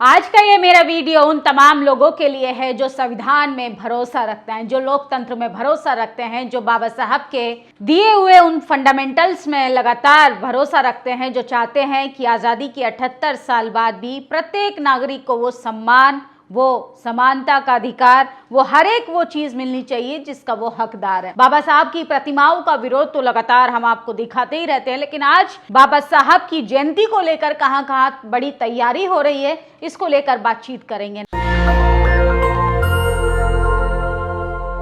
आज का ये मेरा वीडियो उन तमाम लोगों के लिए है जो संविधान में भरोसा रखते हैं, जो लोकतंत्र में भरोसा रखते हैं, जो बाबा साहब के दिए हुए उन फंडामेंटल्स में लगातार भरोसा रखते हैं, जो चाहते हैं कि आज़ादी की 78 साल बाद भी प्रत्येक नागरिक को वो सम्मान, वो समानता का अधिकार, वो हर एक वो चीज मिलनी चाहिए जिसका वो हकदार है। बाबा साहब की प्रतिमाओं का विरोध तो लगातार हम आपको दिखाते ही रहते हैं, लेकिन आज बाबा साहब की जयंती को लेकर कहां कहां बड़ी तैयारी हो रही है, इसको लेकर बातचीत करेंगे।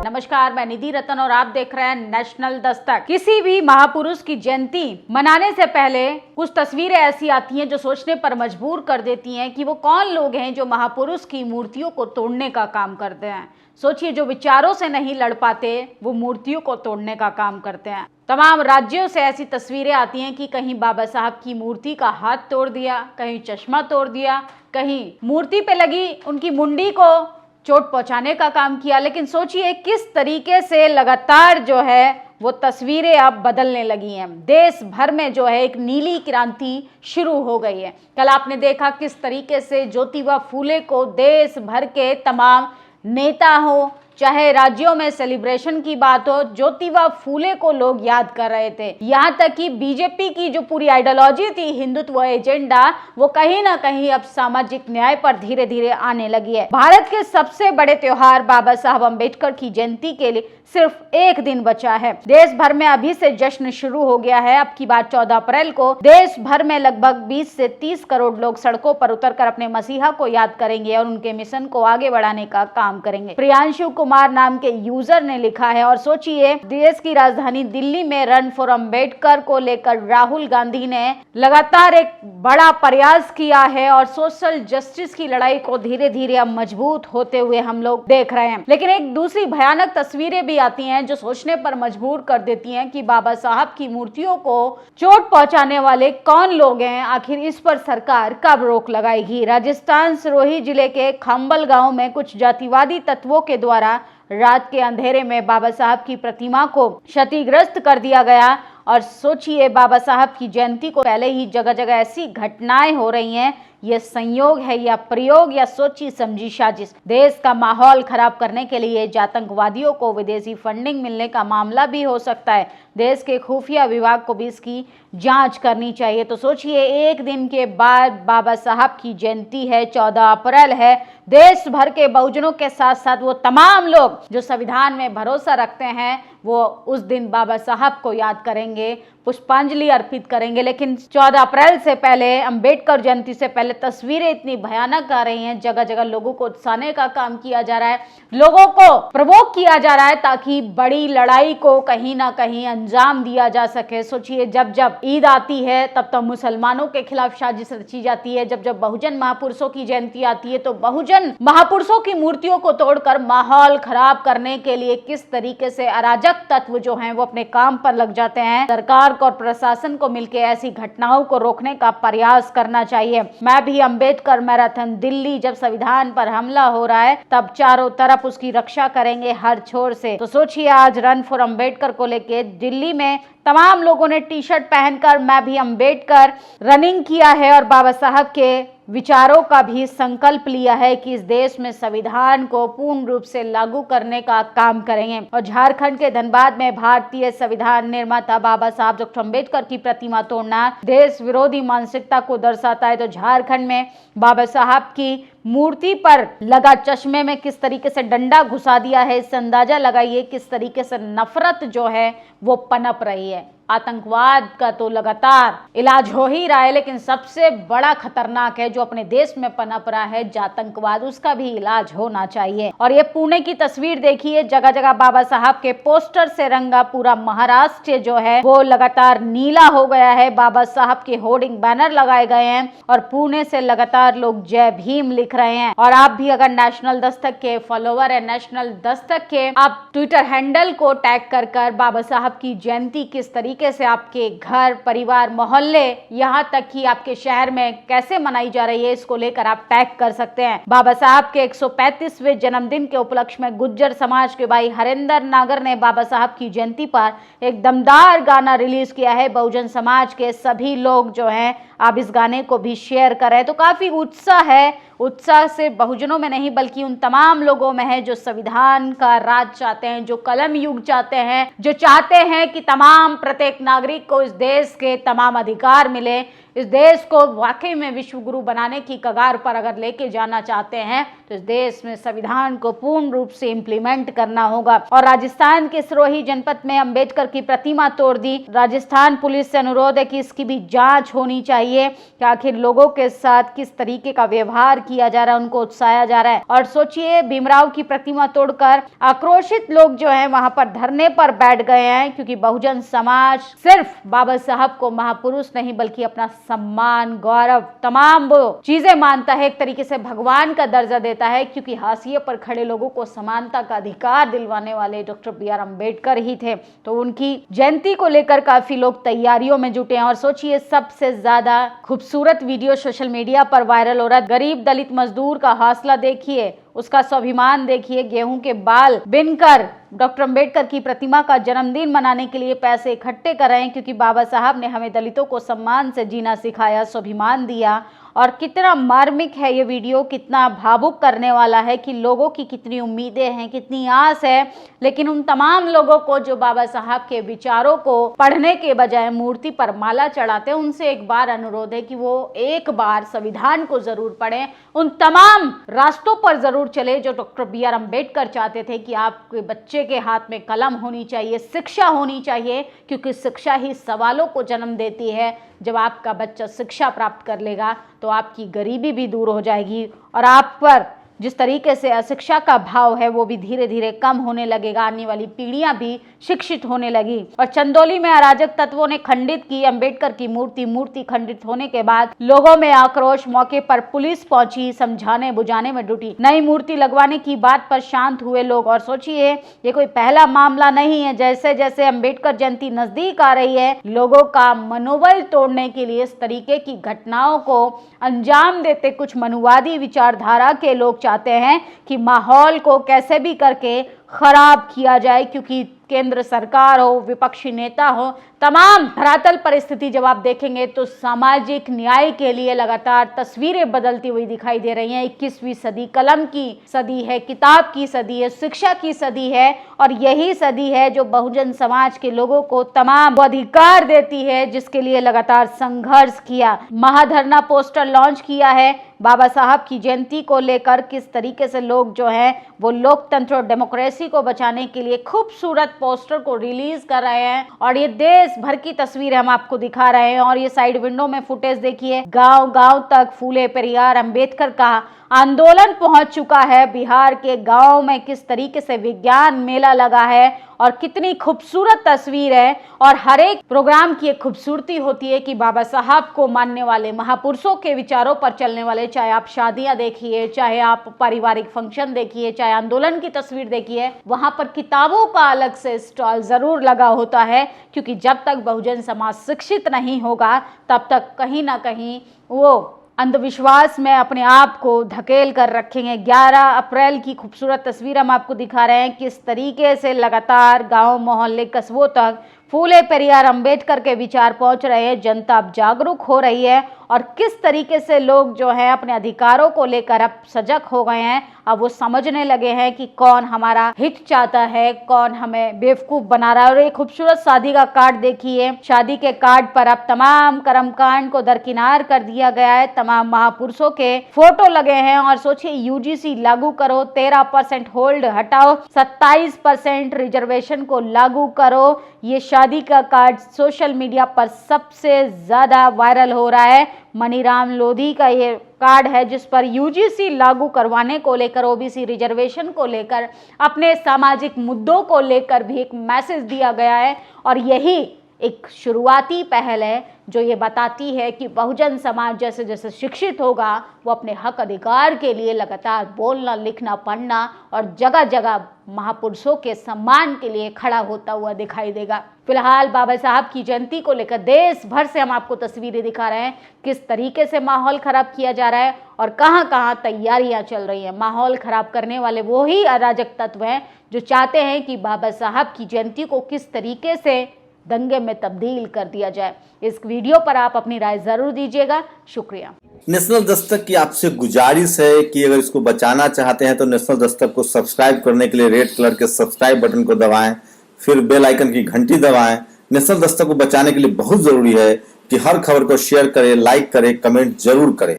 नमस्कार, मैं निधि रतन और आप देख रहे हैं नेशनल दस्तक। किसी भी महापुरुष की जयंती मनाने से पहले कुछ तस्वीरें ऐसी आती हैं जो सोचने पर मजबूर कर देती हैं कि वो कौन लोग हैं जो महापुरुष की मूर्तियों को तोड़ने का काम करते हैं। सोचिए, जो विचारों से नहीं लड़ पाते वो मूर्तियों को तोड़ने का काम करते हैं। तमाम राज्यों से ऐसी तस्वीरें आती हैं कि कहीं बाबा साहब की मूर्ति का हाथ तोड़ दिया, कहीं चश्मा तोड़ दिया, कहीं मूर्ति पे लगी उनकी मुंडी को चोट पहुंचाने का काम किया। लेकिन सोचिए किस तरीके से लगातार जो है वो तस्वीरें अब बदलने लगी हैं। देश भर में जो है एक नीली क्रांति शुरू हो गई है। कल आपने देखा किस तरीके से ज्योतिबा फूले को देश भर के तमाम नेता हो, चाहे राज्यों में सेलिब्रेशन की बात हो, ज्योतिबा फूले को लोग याद कर रहे थे। यहाँ तक कि बीजेपी की जो पूरी आइडियोलॉजी थी, हिंदुत्व एजेंडा, वो कहीं ना कहीं अब सामाजिक न्याय पर धीरे धीरे आने लगी है। भारत के सबसे बड़े त्योहार बाबा साहब अम्बेडकर की जयंती के लिए सिर्फ एक दिन बचा है। देश भर में अभी से जश्न शुरू हो गया है। अब की बार 14 अप्रैल को देश भर में लगभग 20 से 30 करोड़ लोग सड़कों पर उतरकर अपने मसीहा को याद करेंगे और उनके मिशन को आगे बढ़ाने का काम करेंगे। प्रियांशु कुमार नाम के यूजर ने लिखा है। और सोचिए, देश की राजधानी दिल्ली में रन फॉर अम्बेडकर को लेकर राहुल गांधी ने लगातार एक बड़ा प्रयास किया है और सोशल जस्टिस की लड़ाई को धीरे धीरे अब मजबूत होते हुए हम लोग देख रहे हैं। लेकिन एक दूसरी भयानक तस्वीरें भी आती हैं जो सोचने पर मजबूर कर देती हैं कि बाबा साहब की मूर्तियों को चोट पहुंचाने वाले कौन लोग हैं, आखिर इस पर सरकार कब रोक लगाएगी। राजस्थान सिरोही जिले के खंबल गांव में कुछ जातिवादी तत्वों के द्वारा रात के अंधेरे में बाबा साहब की प्रतिमा को क्षतिग्रस्त कर दिया गया। और सोचिए, बाबा साहब की जयंती को पहले ही जगह जगह ऐसी घटनाएं हो रही हैं। ये संयोग है या प्रयोग या सोची समझी साजिश। देश का माहौल खराब करने के लिए आतंकवादियों को विदेशी फंडिंग मिलने का मामला भी हो सकता है। देश के खुफिया विभाग को भी इसकी जांच करनी चाहिए। तो सोचिए, एक दिन के बाद बाबा साहब की जयंती है, 14 अप्रैल है। देश भर के बहुजनों के साथ साथ वो तमाम लोग जो संविधान में भरोसा रखते हैं वो उस दिन बाबा साहब को याद करेंगे, पुष्पांजलि अर्पित करेंगे। लेकिन 14 अप्रैल से पहले, अम्बेडकर जयंती से पहले तस्वीरें इतनी भयानक आ रही हैं। जगह जगह लोगों को उकसाने का काम किया जा रहा है, लोगों को प्रवोक किया जा रहा है ताकि बड़ी लड़ाई को कहीं ना कहीं अंजाम दिया जा सके। सोचिए, जब जब ईद आती है तब तब मुसलमानों के खिलाफ साजिश रची जाती है। जब जब बहुजन महापुरुषों की जयंती आती है तो बहुजन महापुरुषों की मूर्तियों को तोड़कर माहौल खराब करने के लिए किस तरीके से अराजक तत्व जो हैं वो अपने काम पर लग जाते हैं। सरकार और प्रशासन को मिलकर ऐसी घटनाओं को रोकने का प्रयास करना चाहिए। मैं भी अम्बेडकर मैराथन दिल्ली, जब संविधान पर हमला हो रहा है तब चारों तरफ उसकी रक्षा करेंगे हर छोर से। तो सोचिए, आज रन फॉर अम्बेडकर को लेके दिल्ली में तमाम लोगों ने टी शर्ट पहनकर मैं भी अम्बेडकर रनिंग किया है और बाबा साहब के विचारों का भी संकल्प लिया है कि इस देश में संविधान को पूर्ण रूप से लागू करने का काम करेंगे। और झारखंड के धनबाद में भारतीय संविधान निर्माता बाबा साहब डॉक्टर अम्बेडकर की प्रतिमा तोड़ना देश विरोधी मानसिकता को दर्शाता है। तो झारखंड में बाबा साहब की मूर्ति पर लगा चश्मे में किस तरीके से डंडा घुसा दिया है, इससे अंदाजा लगाइए किस तरीके से नफरत जो है वो पनप रही है। आतंकवाद का तो लगातार इलाज हो ही रहा है, लेकिन सबसे बड़ा खतरनाक है जो अपने देश में पनप रहा है आतंकवाद, उसका भी इलाज होना चाहिए। और ये पुणे की तस्वीर देखिए, जगह जगह बाबा साहब के पोस्टर से रंगा पूरा महाराष्ट्र जो है वो लगातार नीला हो गया है। बाबा साहब के होर्डिंग बैनर लगाए गए हैं और पुणे से लगातार लोग जय भीम लिख रहे हैं। और आप भी अगर नेशनल दस्तक के फॉलोवर है, नेशनल दस्तक के आप ट्विटर हैंडल को टैग कर बाबा साहब की जयंती किस तरीके से आपके घर, परिवार, मोहल्ले, यहाँ तक कि आपके शहर में कैसे मनाई जा रही है, इसको लेकर आप टैग कर सकते हैं। बाबा साहब के 135वें जन्मदिन के उपलक्ष्य में गुज्जर समाज के भाई हरिंदर नागर ने बाबा साहब की जयंती पर एक दमदार गाना रिलीज किया है। बहुजन समाज के सभी लोग जो हैं आप इस गाने को भी शेयर करें। तो काफी उत्साह है उत्साह सिर्फ बहुजनों में नहीं बल्कि उन तमाम लोगों में है जो संविधान का राज चाहते हैं, जो कलम युग चाहते हैं, जो चाहते हैं कि तमाम प्रत्येक नागरिक को इस देश के तमाम अधिकार मिले। इस देश को वाकई में विश्व गुरु बनाने की कगार पर अगर लेके जाना चाहते हैं तो इस देश में संविधान को पूर्ण रूप से इम्प्लीमेंट करना होगा। और राजस्थान के सिरोही जनपद में अंबेडकर की प्रतिमा तोड़ दी। राजस्थान पुलिस से अनुरोध है कि इसकी भी जांच होनी चाहिए कि आखिर लोगों के साथ किस तरीके का व्यवहार किया जा रहा है, उनको उत्साया जा रहा है। और सोचिए, भीमराव की प्रतिमा तोड़कर आक्रोशित लोग जो है वहां पर धरने पर बैठ गए हैं, क्योंकि बहुजन समाज सिर्फ बाबा साहब को महापुरुष नहीं बल्कि अपना सम्मान, गौरव, तमाम वो चीजें मानता है, एक तरीके से भगवान का दर्जा देता है, क्योंकि हाशिए पर खड़े लोगों को समानता का अधिकार दिलवाने वाले डॉक्टर बी.आर. अम्बेडकर ही थे। तो उनकी जयंती को लेकर काफी लोग तैयारियों में जुटे हैं। और सोचिए, सबसे ज्यादा खूबसूरत वीडियो सोशल मीडिया पर वायरल हो रहा है। गरीब दलित मजदूर का हौसला देखिए, उसका स्वाभिमान देखिए। गेहूं के बाल बिनकर डॉक्टर अम्बेडकर की प्रतिमा का जन्मदिन मनाने के लिए पैसे इकट्ठे कर रहे हैं, क्योंकि बाबा साहब ने हमें दलितों को सम्मान से जीना सिखाया, स्वाभिमान दिया। और कितना मार्मिक है ये वीडियो, कितना भावुक करने वाला है कि लोगों की कितनी उम्मीदें हैं, कितनी आस है, लेकिन उन तमाम लोगों को जो बाबा साहब के विचारों को पढ़ने के बजाय मूर्ति पर माला चढ़ाते हैं, उनसे एक बार अनुरोध है कि वो एक बार संविधान को जरूर पढ़ें, उन तमाम रास्तों पर जरूर चले जो डॉक्टर बी.आर. अम्बेडकर चाहते थे कि आपके बच्चे के हाथ में कलम होनी चाहिए, शिक्षा होनी चाहिए, क्योंकि शिक्षा ही सवालों को जन्म देती है। जब आपका बच्चा शिक्षा प्राप्त कर लेगा तो आपकी गरीबी भी दूर हो जाएगी और आप पर जिस तरीके से अशिक्षा का भाव है वो भी धीरे धीरे कम होने लगेगा। आने वाली पीढ़ियां भी शिक्षित होने लगी। और चंदौली में अराजक तत्वों ने खंडित की अम्बेडकर की मूर्ति खंडित होने के बाद लोगों में आक्रोश। मौके पर पुलिस पहुंची, समझाने बुझाने में जुटी। नई मूर्ति लगवाने की बात पर शांत हुए लोग। और सोचिए, ये कोई पहला मामला नहीं है। जैसे जैसे अम्बेडकर जयंती नजदीक आ रही है, लोगों का मनोबल तोड़ने के लिए इस तरीके की घटनाओं को अंजाम देते कुछ मनुवादी विचारधारा के लोग चाहते हैं कि माहौल को कैसे भी करके खराब किया जाए, क्योंकि केंद्र सरकार हो, विपक्षी नेता हो, तमाम धरातल परिस्थिति जब आप देखेंगे तो सामाजिक न्याय के लिए लगातार तस्वीरें बदलती हुई दिखाई दे रही हैं। 21वीं सदी कलम की सदी है, किताब की सदी है, शिक्षा की सदी है, और यही सदी है जो बहुजन समाज के लोगों को तमाम अधिकार देती है, जिसके लिए लगातार संघर्ष किया। महाधरना पोस्टर लॉन्च किया है बाबा साहब की जयंती को लेकर। किस तरीके से लोग जो हैं वो लोकतंत्र और डेमोक्रेसी को बचाने के लिए खूबसूरत पोस्टर को रिलीज कर रहे हैं, और ये देश भर की तस्वीर हम आपको दिखा रहे हैं। और ये साइड विंडो में फुटेज देखिए, गांव गांव तक फूले पेरियार अम्बेडकर का आंदोलन पहुंच चुका है। बिहार के गांव में किस तरीके से विज्ञान मेला लगा है और कितनी खूबसूरत तस्वीर है। और हर एक प्रोग्राम की एक खूबसूरती होती है कि बाबा साहब को मानने वाले महापुरुषों के विचारों पर चलने वाले, चाहे आप शादियां देखिए, चाहे आप पारिवारिक फंक्शन देखिए, चाहे आंदोलन की तस्वीर देखिए, वहां पर किताबों का अलग से स्टॉल जरूर लगा होता है, क्योंकि जब तक बहुजन समाज शिक्षित नहीं होगा तब तक कहीं ना कहीं वो अंधविश्वास में अपने आप को धकेल कर रखेंगे। 11 अप्रैल की खूबसूरत तस्वीर हम आपको दिखा रहे हैं, किस तरीके से लगातार गांव मोहल्ले कस्बों तक फूले पेरियार अम्बेडकर के विचार पहुंच रहे हैं। जनता अब जागरूक हो रही है और किस तरीके से लोग जो है अपने अधिकारों को लेकर अब सजग हो गए हैं। अब वो समझने लगे हैं कि कौन हमारा हित चाहता है, कौन हमें बेवकूफ बना रहा है। और एक खूबसूरत शादी का कार्ड देखिए, शादी के कार्ड पर अब तमाम कर्मकांड को दरकिनार कर दिया गया है, तमाम महापुरुषों के फोटो लगे हैं। और सोचिए, यूजीसी लागू करो, 13% होल्ड हटाओ, 27% रिजर्वेशन को लागू करो। ये शादी का कार्ड सोशल मीडिया पर सबसे ज्यादा वायरल हो रहा है। मनीराम लोधी का ये कार्ड है जिस पर यूजीसी लागू करवाने को लेकर, ओबीसी रिजर्वेशन को लेकर, अपने सामाजिक मुद्दों को लेकर भी एक मैसेज दिया गया है। और यही एक शुरुआती पहल है जो ये बताती है कि बहुजन समाज जैसे जैसे शिक्षित होगा वो अपने हक अधिकार के लिए लगातार बोलना, लिखना, पढ़ना और जगह जगह महापुरुषों के सम्मान के लिए खड़ा होता हुआ दिखाई देगा। फिलहाल बाबा साहब की जयंती को लेकर देश भर से हम आपको तस्वीरें दिखा रहे हैं, किस तरीके से माहौल खराब किया जा रहा है और कहां कहां तैयारियां चल रही हैं। माहौल खराब करने वाले वो ही अराजक तत्व हैं जो चाहते हैं कि बाबा साहब की जयंती को किस तरीके से दंगे में तब्दील कर दिया जाए। इस वीडियो पर आप अपनी राय जरूर दीजिएगा। शुक्रिया। नेशनल दस्तक की आपसे गुजारिश है कि अगर इसको बचाना चाहते हैं तो नेशनल दस्तक को सब्सक्राइब करने के लिए रेड कलर के सब्सक्राइब बटन को दबाएं, फिर बेल आइकन की घंटी दबाएं। नेशनल दस्तक को बचाने के लिए बहुत जरूरी है कि हर खबर को शेयर करें, लाइक करें, कमेंट जरूर करें।